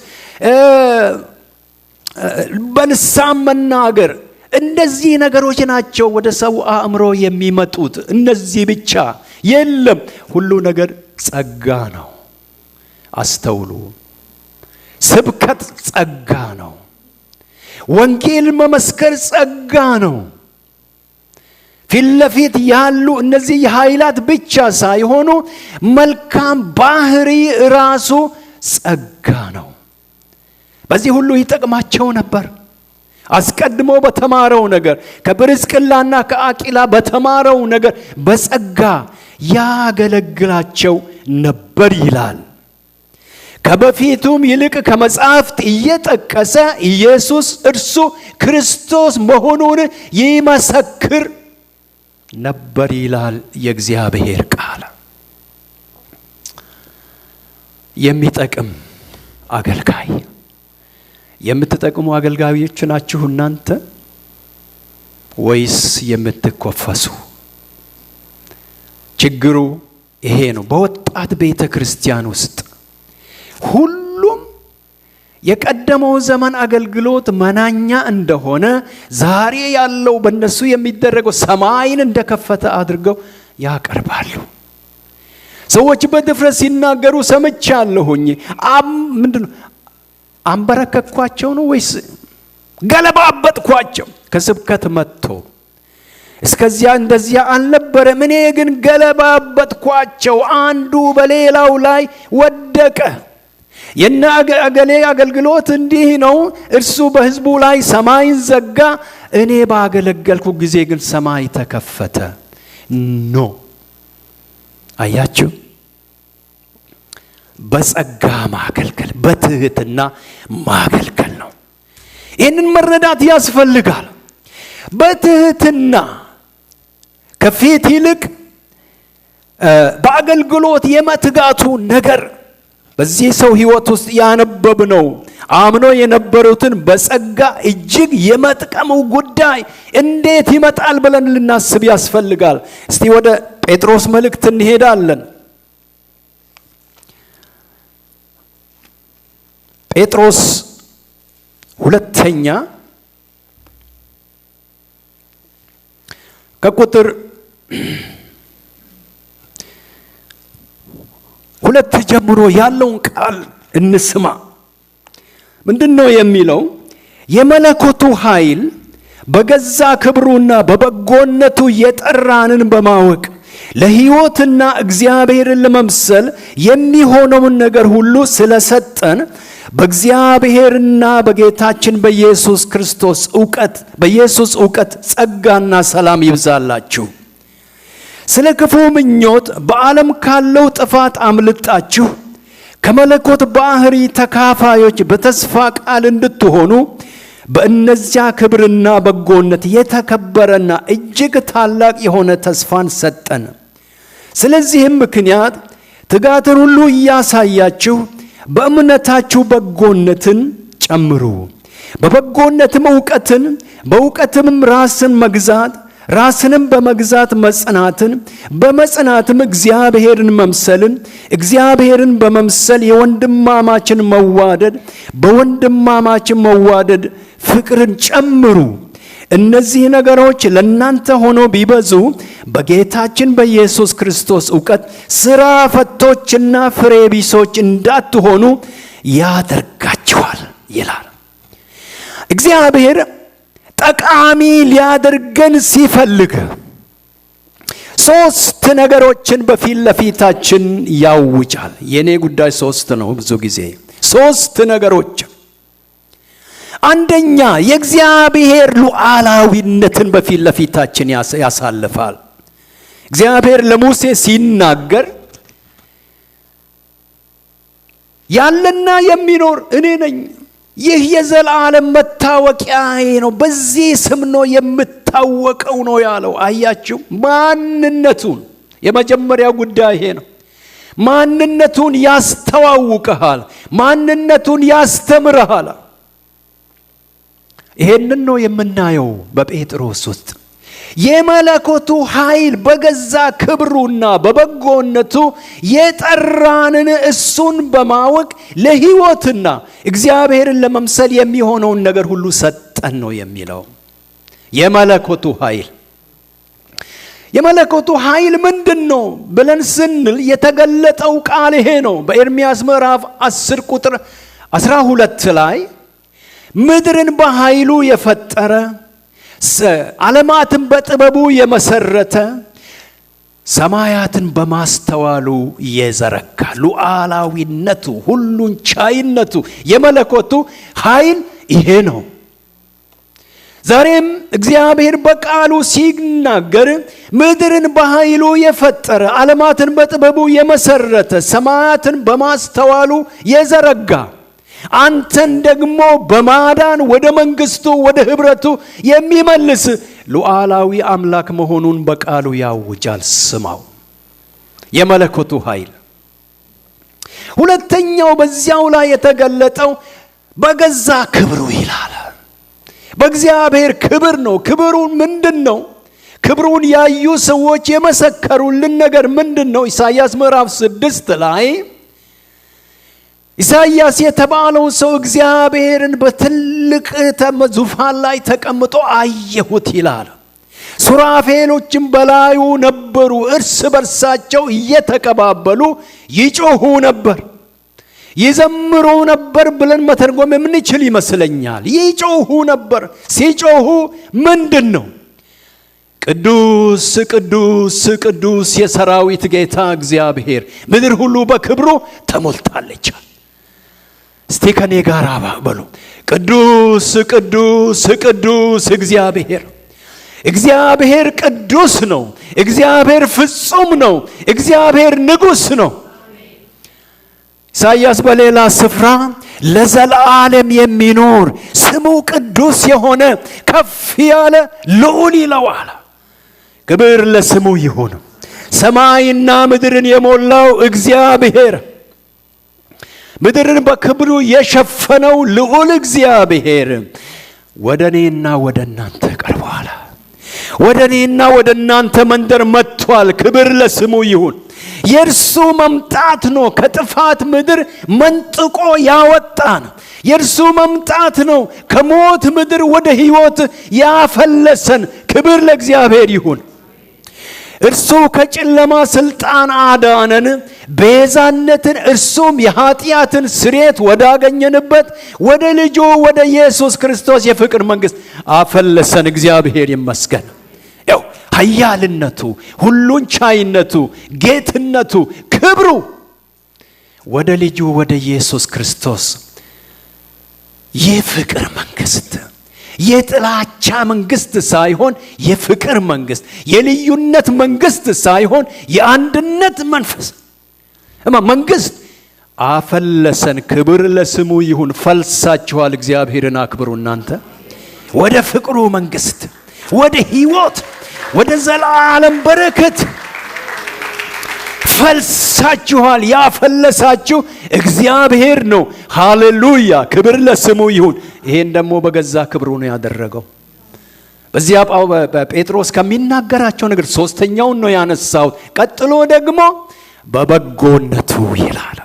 በልሳን መናገር፣ እንደዚህ ነገሮች ናቸው ወደ ሰው አእምሮ የሚመጡት። እነዚህ ብቻ የለም። ሁሉ ነገር ጸጋ ነው። አስተውሉ። ስብከት ጸጋ ነው። ወንጌል መመስከር ጸጋ ነው። ፊት ለፊት ያሉ እነዚህ ኃይላት ብቻ ሳይሆኑ መልካም ባህሪ ራሱ ጸጋ ነው። በዚህ ሁሉ ይጠቅማቸው ነበር። አስቀድሞ በተማረው ነገር፣ ከጵርስቅላና ከአቂላ በተማረው ነገር በጸጋ ያገለግላቸው ነበር ይላል። ከበፊቱም ይልቅ ከመጽሐፍት እየጠቀሰ ኢየሱስ እርሱ ክርስቶስ መሆኑን ይመሰክር ነበር ይላል የእግዚአብሔር ቃል። የሚጠቅም አገልጋይ። የምትጠቅሙ አገልጋዮች ናችሁ እናንተ ወይስ የምትኮፈሱ? ችግሩ ይሄ ነው። በወጣት ቤተ ክርስቲያን ውስጥ ሁሉም የቀደመው ዘመን አገልግሎት መናኛ እንደሆነ ዛሬ ያለው በእነሱ የሚደረገው ሰማይን እንደከፈተ አድርገው ያቀርባሉ። ሰዎች በድፍረት ሲናገሩ ሰምቻለሁኝ። ምንድነው አንበረከኳቸው ነው ወይስ ገለባበጥኳቸው? ከስብከት መጥቶ እስከዚያ እንደዚያ አልነበረም። እኔ ግን ገለባበጥኳቸው። አንዱ በሌላው ላይ ወደቀ። የነ አገሌ አገልግሎት እንዲህ ነው፣ እርሱ በሕዝቡ ላይ ሰማይን ዘጋ፣ እኔ ባገለገልኩ ጊዜ ግን ሰማይ ተከፈተ። ኖ አያችሁ፣ በጸጋ ማገልገል በትህትና ማገልገል ነው። ይህንን መረዳት ያስፈልጋል። በትህትና ከፊት ይልቅ በአገልግሎት የመትጋቱ ነገር በዚህ ሰው ሕይወት ውስጥ ያነበብነው አምኖ የነበሩትን በጸጋ እጅግ የመጥቀሙ ጉዳይ እንዴት ይመጣል ብለን ልናስብ ያስፈልጋል። እስቲ ወደ ጴጥሮስ መልእክት እንሄዳለን። ጴጥሮስ ሁለተኛ ከቁጥር 2 ጀምሮ ያለውን ቃል እንስማ። ምንድነው የሚለው? የመለኮቱ ኃይል በገዛ ክብሩና በበጎነቱ የጠራንን በማወቅ ለሕይወትና እግዚአብሔርን ለመምሰል የሚሆነውን ነገር ሁሉ ስለሰጠን በእግዚአብሔርና በጌታችን በኢየሱስ ክርስቶስ ዕውቀት ጸጋና ሰላም ይብዛላችሁ። ስለ ክፉ ምኞት በዓለም ካለው ጥፋት አምልጣችሁ ከመለኮት ባህሪ ተካፋዮች በተስፋ ቃል እንድትሆኑ በእነዚያ ክብርና በጎነት የተከበረና እጅግ ታላቅ የሆነ ተስፋን ሰጠን። ስለዚህም ምክንያት ትጋትን ሁሉ እያሳያችሁ በእምነታችሁ በጎነትን ጨምሩ፣ በበጎነትም ዕውቀትን፣ በዕውቀትም ራስን መግዛት፣ ራስንም በመግዛት መጽናትን፣ በመጽናትም እግዚአብሔርን መምሰልን፣ እግዚአብሔርን በመምሰል የወንድማማችን መዋደድ፣ በወንድማማችን መዋደድ ፍቅርን ጨምሩ። እነዚህ ነገሮች ለእናንተ ሆኖ ቢበዙ በጌታችን በኢየሱስ ክርስቶስ ዕውቀት ሥራ ፈቶችና ፍሬ ቢሶች እንዳትሆኑ ያደርጋችኋል ይላል። እግዚአብሔር ጠቃሚ ሊያደርገን ሲፈልግ 3 ነገሮችን በፊት ለፊታችን ያውጃል። የኔ ጉዳይ 3 ነው። ብዙ ጊዜ 3 ነገሮች። አንደኛ የእግዚአብሔር ሉዓላዊነትን በፊት ለፊታችን ያሳልፋል። እግዚአብሔር ለሙሴ ሲናገር ያለና የሚኖር እኔ ነኝ፣ ይህ የዘላለም መታወቂያዬ ነው፣ በዚህ ስም ነው የምታወቀው ነው ያለው። አያችሁ፣ ማንነቱን የመጀመሪያው ጉዳይ ይሄ ነው። ማንነቱን ያስተዋውቀሃል፣ ማንነቱን ያስተምርሃል። ይሄንን ነው የምናየው በጴጥሮስ ውስጥ። የመለኮቱ ኃይል በገዛ ክብሩና በበጎነቱ የጠራንን እሱን በማወቅ ለሕይወትና እግዚአብሔርን ለመምሰል የሚሆነውን ነገር ሁሉ ሰጠን ነው የሚለው። የመለኮቱ ኃይል ምንድን ነው ብለን ስንል የተገለጠው ቃል ይሄ ነው። በኤርምያስ ምዕራፍ 10 ቁጥር 12 ላይ ምድርን በኃይሉ የፈጠረ ዓለማትን በጥበቡ የመሰረተ ሰማያትን በማስተዋሉ የዘረጋ ሉዓላዊነቱ፣ ሁሉን ቻይነቱ የመለኮቱ ኃይል ይሄ ነው። ዛሬም እግዚአብሔር በቃሉ ሲናገር ምድርን በኃይሉ የፈጠረ ዓለማትን በጥበቡ የመሰረተ ሰማያትን በማስተዋሉ የዘረጋ አንተን ደግሞ በማዳን ወደ መንግስቱ ወደ ህብረቱ የሚመልስ ሉዓላዊ አምላክ መሆኑን በቃሉ ያውጃል። ስማው፣ የመለኮቱ ኃይል። ሁለተኛው በዚያው ላይ የተገለጠው በገዛ ክብሩ ይላል። በእግዚአብሔር ክብር ነው። ክብሩን ምንድን ነው? ክብሩን ያዩ ሰዎች የመሰከሩልን ነገር ምንድን ነው? ኢሳይያስ ምዕራፍ 6 ላይ ኢሳይያስ የተባለው ሰው እግዚአብሔርን በትልቅ ዙፋን ላይ ተቀምጦ አየሁት ይላል። ሱራፌሎችም በላዩ ነበሩ። እርስ በርሳቸው እየተቀባበሉ ይጮሁ ነበር። ይዘምሩ ነበር ብለን መተርጎም የምንችል ይመስለኛል። ይጮሁ ነበር። ሲጮሁ ምንድን ነው? ቅዱስ ቅዱስ ቅዱስ የሰራዊት ጌታ እግዚአብሔር፣ ምድር ሁሉ በክብሩ ተሞልታለች። እስቲ ከኔ ጋር በሉ፣ ቅዱስ ቅዱስ ቅዱስ እግዚአብሔር። እግዚአብሔር ቅዱስ ነው። እግዚአብሔር ፍጹም ነው። እግዚአብሔር ንጉሥ ነው። ኢሳይያስ በሌላ ስፍራ ለዘላለም የሚኖር ስሙ ቅዱስ የሆነ ከፍ ያለ ልዑል ይለዋል። ክብር ለስሙ ይሁን። ሰማይና ምድርን የሞላው እግዚአብሔር፣ ምድርን በክብሩ የሸፈነው ልዑል እግዚአብሔር ወደ እኔና ወደ እናንተ ቀርቧል። ወደ እኔና ወደ እናንተ መንደር መጥቷል። ክብር ለስሙ ይሁን። የእርሱ መምጣት ነው ከጥፋት ምድር መንጥቆ ያወጣን። የእርሱ መምጣት ነው ከሞት ምድር ወደ ሕይወት ያፈለሰን። ክብር ለእግዚአብሔር ይሁን። እርሱ ከጨለማ ስልጣን አዳነን፣ ቤዛነትን እርሱም የኃጢአትን ስርየት ወዳገኘንበት ወደ ልጁ ወደ ኢየሱስ ክርስቶስ የፍቅር መንግሥት አፈለሰን። እግዚአብሔር ይመስገን። ያው ኃያልነቱ፣ ሁሉን ቻይነቱ፣ ጌትነቱ፣ ክብሩ ወደ ልጁ ወደ ኢየሱስ ክርስቶስ የፍቅር መንግሥት፣ የጥላቻ መንግሥት ሳይሆን የፍቅር መንግሥት፣ የልዩነት መንግሥት ሳይሆን የአንድነት መንፈስ መንግሥት አፈለሰን። ክብር ለስሙ ይሁን። ፈልሳችኋል። እግዚአብሔርን አክብሩ። እናንተ ወደ ፍቅሩ መንግሥት፣ ወደ ሕይወት፣ ወደ ዘላለም በረከት ፈልሳችኋል። ያፈለሳችሁ እግዚአብሔር ነው። ሃሌሉያ! ክብር ለስሙ ይሁን። ይሄን ደግሞ በገዛ ክብሩ ነው ያደረገው። በዚያ ጴጥሮስ ከሚናገራቸው ነገር ሶስተኛውን ነው ያነሳው። ቀጥሎ ደግሞ በበጎነቱ ይላል።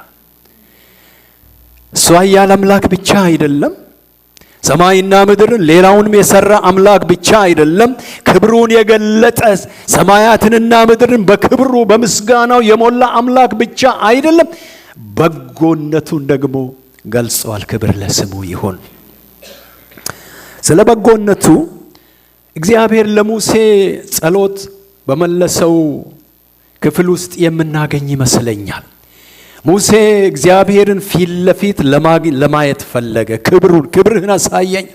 እሱ ኃያል አምላክ ብቻ አይደለም፣ ሰማይና ምድርን ሌላውንም የሰራ አምላክ ብቻ አይደለም፣ ክብሩን የገለጠ ሰማያትንና ምድርን በክብሩ በምስጋናው የሞላ አምላክ ብቻ አይደለም፣ በጎነቱን ደግሞ ገልጿል። ክብር ለስሙ ይሁን። ስለ በጎነቱ እግዚአብሔር ለሙሴ ጸሎት በመለሰው ክፍል ውስጥ የምናገኝ ይመስለኛል። ሙሴ እግዚአብሔርን ፊት ለፊት ለማየት ፈለገ። ክብርህን አሳየኝ።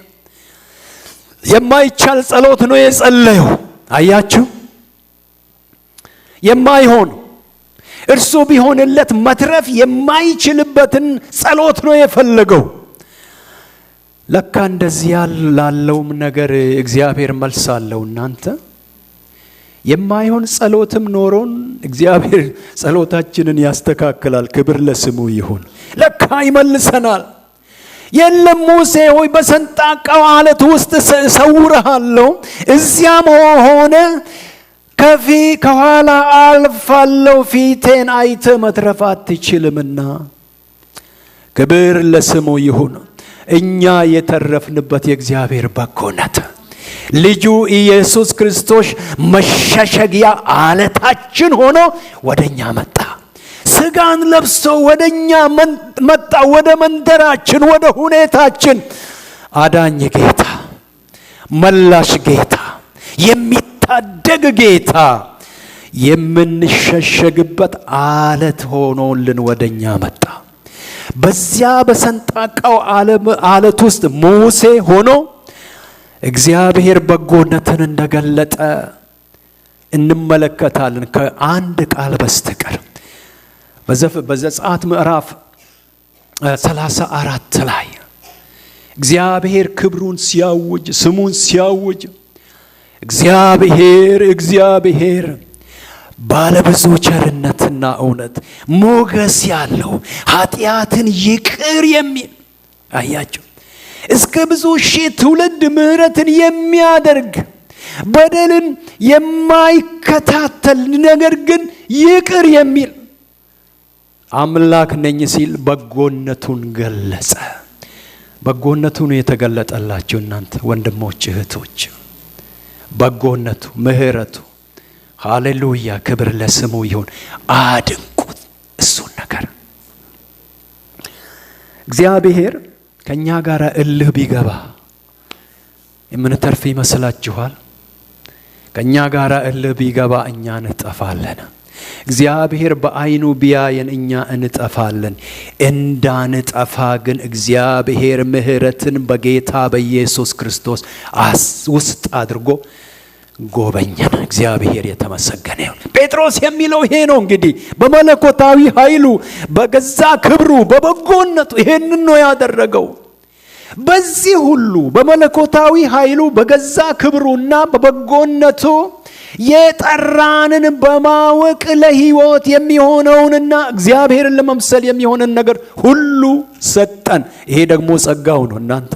የማይቻል ጸሎት ነው የጸለየው። አያችሁ፣ የማይሆን እርሱ ቢሆንለት መትረፍ የማይችልበትን ጸሎት ነው የፈለገው። ለካ እንደዚህ ላለውም ነገር እግዚአብሔር መልስ አለው። እናንተ የማይሆን ጸሎትም ኖሮን እግዚአብሔር ጸሎታችንን ያስተካክላል። ክብር ለስሙ ይሁን። ለካ ይመልሰናል። የለም ሙሴ ሆይ በሰንጣቃው አለት ውስጥ ሰውረሃለሁ፣ እዚያም ሆነ ከኋላ አልፋለሁ፣ ፊቴን አይተ መትረፍ አትችልምና። ክብር ለስሙ ይሁን። እኛ የተረፍንበት የእግዚአብሔር በጎነት ልጁ ኢየሱስ ክርስቶስ መሸሸጊያ አለታችን ሆኖ ወደኛ መጣ። ስጋን ለብሶ ወደኛ መጣ። ወደ መንደራችን፣ ወደ ሁኔታችን። አዳኝ ጌታ፣ መላሽ ጌታ፣ የሚታደግ ጌታ፣ የምንሸሸግበት አለት ሆኖልን ወደኛ መጣ። በዚያ በሰንጣቃው አለት ውስጥ ሙሴ ሆኖ እግዚአብሔር በጎነትን እንደገለጠ እንመለከታለን። ከአንድ ቃል በስተቀር በዘጸአት ምዕራፍ 34 ላይ እግዚአብሔር ክብሩን ሲያውጅ፣ ስሙን ሲያውጅ እግዚአብሔር ባለብዙ ቸርነትና እውነት ሞገስ ያለው ኃጢአትን ይቅር የሚል አያቸው እስከ ብዙ ሺህ ትውልድ ምሕረትን የሚያደርግ በደልን የማይከታተል ነገር ግን ይቅር የሚል አምላክ ነኝ ሲል በጎነቱን ገለጸ። በጎነቱን የተገለጠላችሁ እናንተ ወንድሞች እህቶች፣ በጎነቱ፣ ምሕረቱ። ሃሌሉያ! ክብር ለስሙ ይሁን። አድንቁት እሱን ነገር። እግዚአብሔር ከኛ ጋር እልህ ቢገባ የምንተርፍ ይመስላችኋል? ከኛ ጋር እልህ ቢገባ እኛ እንጠፋለን። እግዚአብሔር በዓይኑ ቢያየን እኛ እንጠፋለን። እንዳንጠፋ ግን እግዚአብሔር ምሕረትን በጌታ በኢየሱስ ክርስቶስ ውስጥ አድርጎ ጎበኘን። እግዚአብሔር የተመሰገነ ይሁን። ጴጥሮስ የሚለው ይሄ ነው። እንግዲህ በመለኮታዊ ኃይሉ በገዛ ክብሩ በበጎነቱ ይሄንን ነው ያደረገው። በዚህ ሁሉ በመለኮታዊ ኃይሉ በገዛ ክብሩና በበጎነቱ የጠራንን በማወቅ ለሕይወት የሚሆነውንና እግዚአብሔርን ለመምሰል የሚሆንን ነገር ሁሉ ሰጠን። ይሄ ደግሞ ጸጋው ነው። እናንተ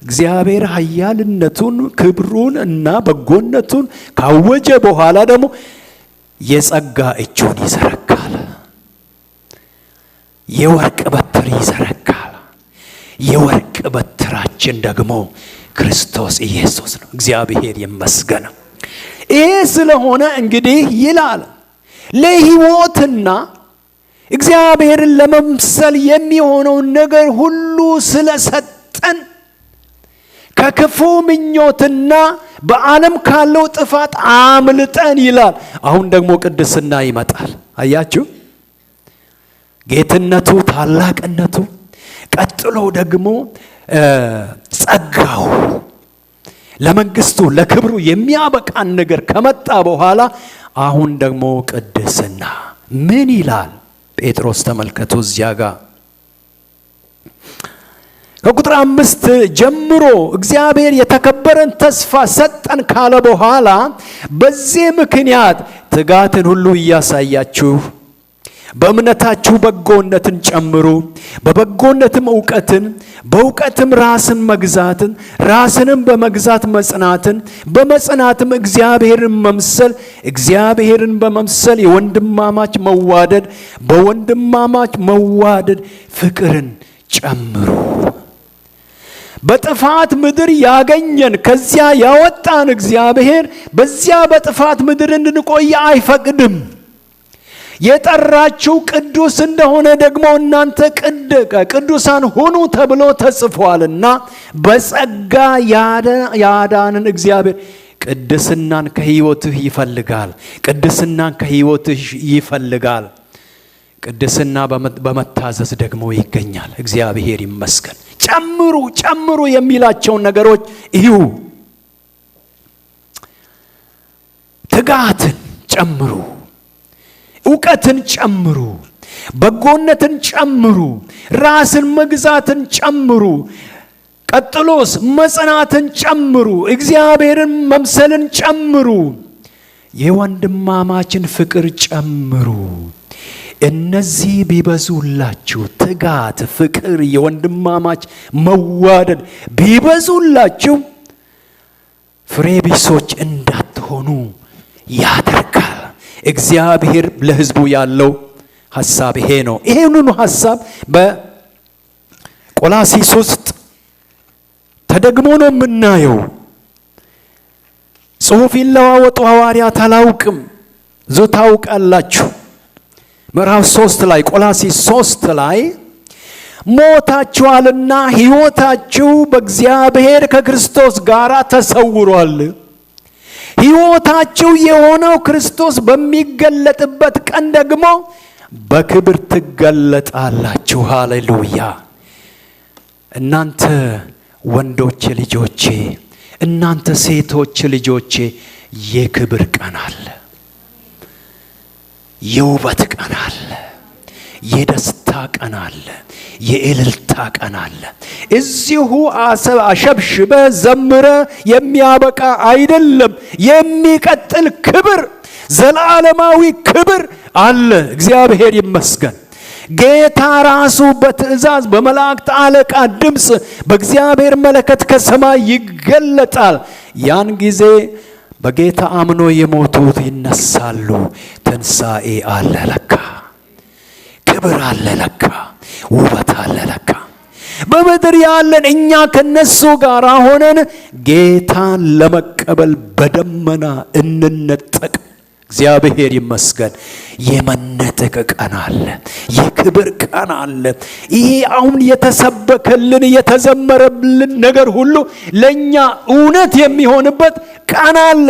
እግዚአብሔር ኃያልነቱን ክብሩን እና በጎነቱን ካወጀ በኋላ ደግሞ የጸጋ እጁን ይዘረጋል። የወርቅ በትር ይዘረጋል። የወርቅ በትራችን ደግሞ ክርስቶስ ኢየሱስ ነው። እግዚአብሔር ይመስገን። ይሄ ስለሆነ እንግዲህ ይላል ለሕይወትና እግዚአብሔርን ለመምሰል የሚሆነውን ነገር ሁሉ ስለሰጠን ከክፉ ምኞትና በዓለም ካለው ጥፋት አምልጠን ይላል። አሁን ደግሞ ቅድስና ይመጣል። አያችሁ ጌትነቱ፣ ታላቅነቱ፣ ቀጥሎ ደግሞ ጸጋው ለመንግስቱ ለክብሩ የሚያበቃን ነገር ከመጣ በኋላ አሁን ደግሞ ቅድስና ምን ይላል ጴጥሮስ? ተመልከቱ እዚያ ጋር ከቁጥር 5 ጀምሮ እግዚአብሔር የተከበረን ተስፋ ሰጠን ካለ በኋላ በዚህ ምክንያት ትጋትን ሁሉ እያሳያችሁ በእምነታችሁ በጎነትን ጨምሩ፣ በበጎነትም ዕውቀትን፣ በዕውቀትም ራስን መግዛትን፣ ራስንም በመግዛት መጽናትን፣ በመጽናትም እግዚአብሔርን መምሰል፣ እግዚአብሔርን በመምሰል የወንድማማች መዋደድ፣ በወንድማማች መዋደድ ፍቅርን ጨምሩ። በጥፋት ምድር ያገኘን ከዚያ ያወጣን እግዚአብሔር በዚያ በጥፋት ምድር እንድንቆይ አይፈቅድም። የጠራችሁ ቅዱስ እንደሆነ ደግሞ እናንተ ቅዱሳን ሁኑ ተብሎ ተጽፏልና በጸጋ ያዳንን እግዚአብሔር ቅድስናን ከሕይወትህ ይፈልጋል። ቅድስናን ከሕይወትህ ይፈልጋል። ቅድስና በመታዘዝ ደግሞ ይገኛል። እግዚአብሔር ይመስገን። ጨምሩ ጨምሩ የሚላቸውን ነገሮች እዩ። ትጋትን ጨምሩ፣ ዕውቀትን ጨምሩ፣ በጎነትን ጨምሩ፣ ራስን መግዛትን ጨምሩ፣ ቀጥሎስ መጽናትን ጨምሩ፣ እግዚአብሔርን መምሰልን ጨምሩ፣ የወንድማማችን ፍቅር ጨምሩ። እነዚህ ቢበዙላችሁ ትጋት፣ ፍቅር፣ የወንድማማች መዋደድ ቢበዙላችሁ ፍሬ ቢሶች እንዳትሆኑ ያደርጋል። እግዚአብሔር ለሕዝቡ ያለው ሐሳብ ይሄ ነው። ይሄንኑ ሐሳብ በቆላስይስ ውስጥ ተደግሞ ነው የምናየው። ጽሑፍ ይለዋወጡ ሐዋርያት አላውቅም፣ ዞ ታውቃላችሁ። ምዕራፍ 3 ላይ ቆላስይስ 3 ላይ ሞታችኋልና ሕይወታችሁ በእግዚአብሔር ከክርስቶስ ጋር ተሰውሯል። ሕይወታችሁ የሆነው ክርስቶስ በሚገለጥበት ቀን ደግሞ በክብር ትገለጣላችሁ። ሃሌሉያ! እናንተ ወንዶች ልጆቼ፣ እናንተ ሴቶች ልጆቼ የክብር ቀን አለ፣ የውበት ቀን አለ፣ የደስታ ቀን አለ፣ የእልልታ ቀን አለ። እዚሁ አሸብሽበ ዘምረ የሚያበቃ አይደለም። የሚቀጥል ክብር፣ ዘላለማዊ ክብር አለ። እግዚአብሔር ይመስገን። ጌታ ራሱ በትእዛዝ በመላእክት አለቃ ድምፅ በእግዚአብሔር መለከት ከሰማይ ይገለጣል። ያን ጊዜ በጌታ አምኖ የሞቱት ይነሳሉ። ትንሣኤ አለ ለካ፣ ክብር አለ ለካ፣ ውበት አለ ለካ። በምድር ያለን እኛ ከነሱ ጋር ሆነን ጌታን ለመቀበል በደመና እንነጠቅ። እግዚአብሔር ይመስገን። የመነጠቅ ቀን አለ፣ የክብር ቀን አለ። ይሄ አሁን የተሰበከልን የተዘመረልን ነገር ሁሉ ለኛ እውነት የሚሆንበት ቀን አለ።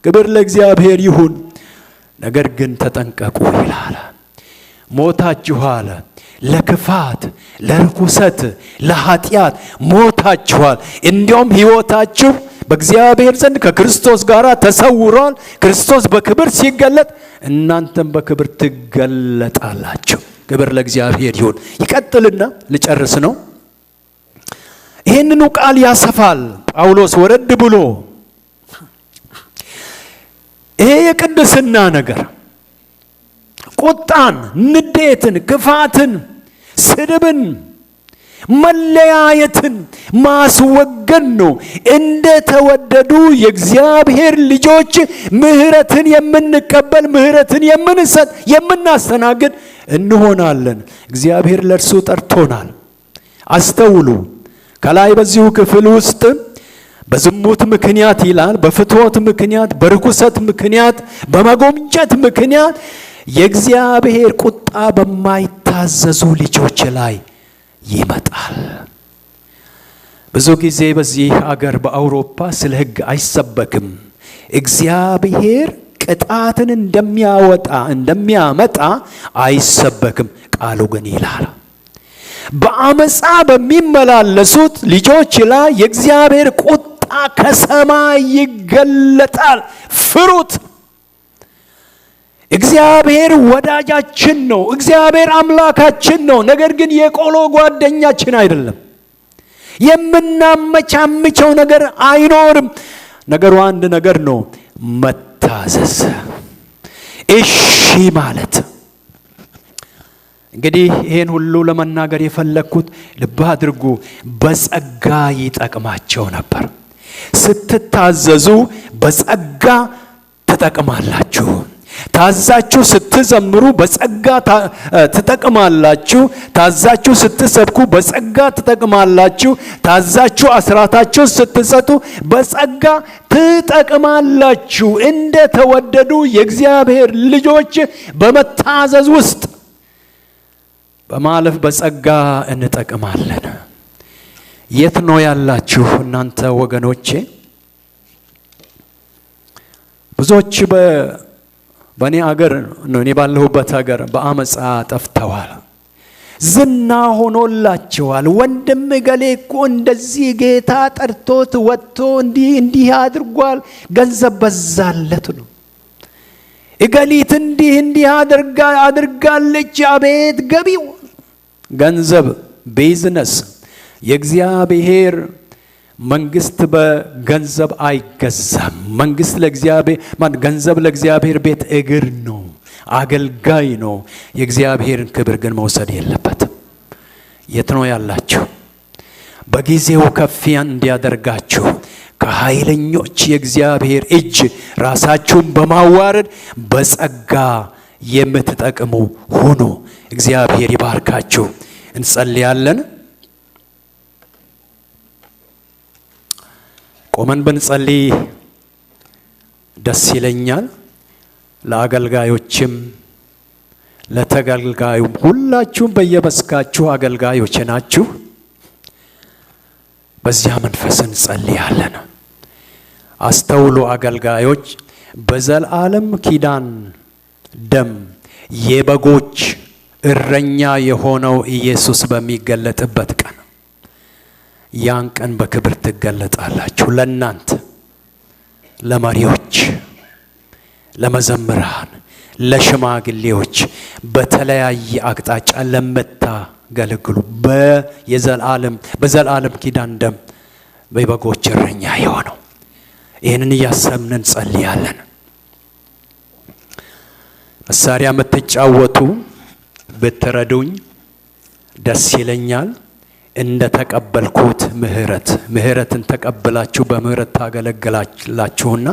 ክብር ለእግዚአብሔር ይሁን። ነገር ግን ተጠንቀቁ ይላል። ሞታችኋል፣ ለክፋት፣ ለርኩሰት፣ ለኃጢአት ሞታችኋል። እንዲያውም ሕይወታችሁ በእግዚአብሔር ዘንድ ከክርስቶስ ጋር ተሰውሯል። ክርስቶስ በክብር ሲገለጥ እናንተም በክብር ትገለጣላችሁ። ክብር ለእግዚአብሔር ይሁን። ይቀጥልና ልጨርስ ነው። ይህንኑ ቃል ያሰፋል ጳውሎስ ወረድ ብሎ። ይሄ የቅድስና ነገር ቁጣን፣ ንዴትን፣ ክፋትን፣ ስድብን፣ መለያየትን ማስወገድ ነው። እንደ ተወደዱ የእግዚአብሔር ልጆች ምሕረትን የምንቀበል፣ ምሕረትን የምንሰጥ፣ የምናስተናግድ እንሆናለን። እግዚአብሔር ለእርሱ ጠርቶናል። አስተውሉ። ከላይ በዚሁ ክፍል ውስጥ በዝሙት ምክንያት ይላል፣ በፍትወት ምክንያት፣ በርኩሰት ምክንያት፣ በመጎምጀት ምክንያት የእግዚአብሔር ቁጣ በማይታዘዙ ልጆች ላይ ይመጣል። ብዙ ጊዜ በዚህ አገር በአውሮፓ ስለ ሕግ አይሰበክም። እግዚአብሔር ቅጣትን እንደሚያመጣ አይሰበክም። ቃሉ ግን ይላል በአመፃ በሚመላለሱት ልጆች ላይ የእግዚአብሔር ቁጣ ከሰማይ ይገለጣል። ፍሩት። እግዚአብሔር ወዳጃችን ነው። እግዚአብሔር አምላካችን ነው። ነገር ግን የቆሎ ጓደኛችን አይደለም። የምናመቻምቸው ነገር አይኖርም። ነገሩ አንድ ነገር ነው፣ መታዘዝ፣ እሺ ማለት። እንግዲህ ይሄን ሁሉ ለመናገር የፈለኩት ልብ አድርጉ፣ በጸጋ ይጠቅማቸው ነበር። ስትታዘዙ በጸጋ ትጠቅማላችሁ። ታዛችሁ ስትዘምሩ በጸጋ ትጠቅማላችሁ። ታዛችሁ ስትሰብኩ በጸጋ ትጠቅማላችሁ። ታዛችሁ አስራታችሁ ስትሰጡ በጸጋ ትጠቅማላችሁ። እንደ ተወደዱ የእግዚአብሔር ልጆች በመታዘዝ ውስጥ በማለፍ በጸጋ እንጠቅማለን። የት ነው ያላችሁ እናንተ ወገኖቼ? ብዙዎች በእኔ አገር ነው፣ እኔ ባለሁበት አገር በአመፃ ጠፍተዋል። ዝና ሆኖላቸዋል። ወንድም ገሌ እኮ እንደዚህ ጌታ ጠርቶት ወጥቶ እንዲህ አድርጓል፣ ገንዘብ በዛለት ነው። እገሊት እንዲህ አድርጋለች፣ አቤት ገቢው። ገንዘብ፣ ቢዝነስ። የእግዚአብሔር መንግስት በገንዘብ አይገዛም። መንግስት ገንዘብ ለእግዚአብሔር ቤት እግር ነው፣ አገልጋይ ነው። የእግዚአብሔርን ክብር ግን መውሰድ የለበትም። የት ነው ያላችሁ? በጊዜው ከፍ እንዲያደርጋችሁ ከኃይለኞች የእግዚአብሔር እጅ ራሳችሁን በማዋረድ በጸጋ የምትጠቅሙ ሁኑ። እግዚአብሔር ይባርካችሁ። እንጸልያለን። ቆመን ብንጸልይ ደስ ይለኛል። ለአገልጋዮችም ለተገልጋዩም፣ ሁላችሁም በየመስካችሁ አገልጋዮች ናችሁ። በዚያ መንፈስ እንጸልያለን። አስተውሉ አገልጋዮች፣ በዘላለም ኪዳን ደም የበጎች እረኛ የሆነው ኢየሱስ በሚገለጥበት ቀን ያን ቀን በክብር ትገለጣላችሁ። ለእናንተ ለመሪዎች፣ ለመዘምራን፣ ለሽማግሌዎች፣ በተለያየ አቅጣጫ ለምታገለግሉ በዘላለም ኪዳን ደም በበጎች እረኛ የሆነው ይህንን እያሰብን እንጸልያለን። መሳሪያ የምትጫወቱ ብትረዱኝ ደስ ይለኛል። እንደ ተቀበልኩት ምህረትን ተቀብላችሁ በምህረት ታገለግላላችሁና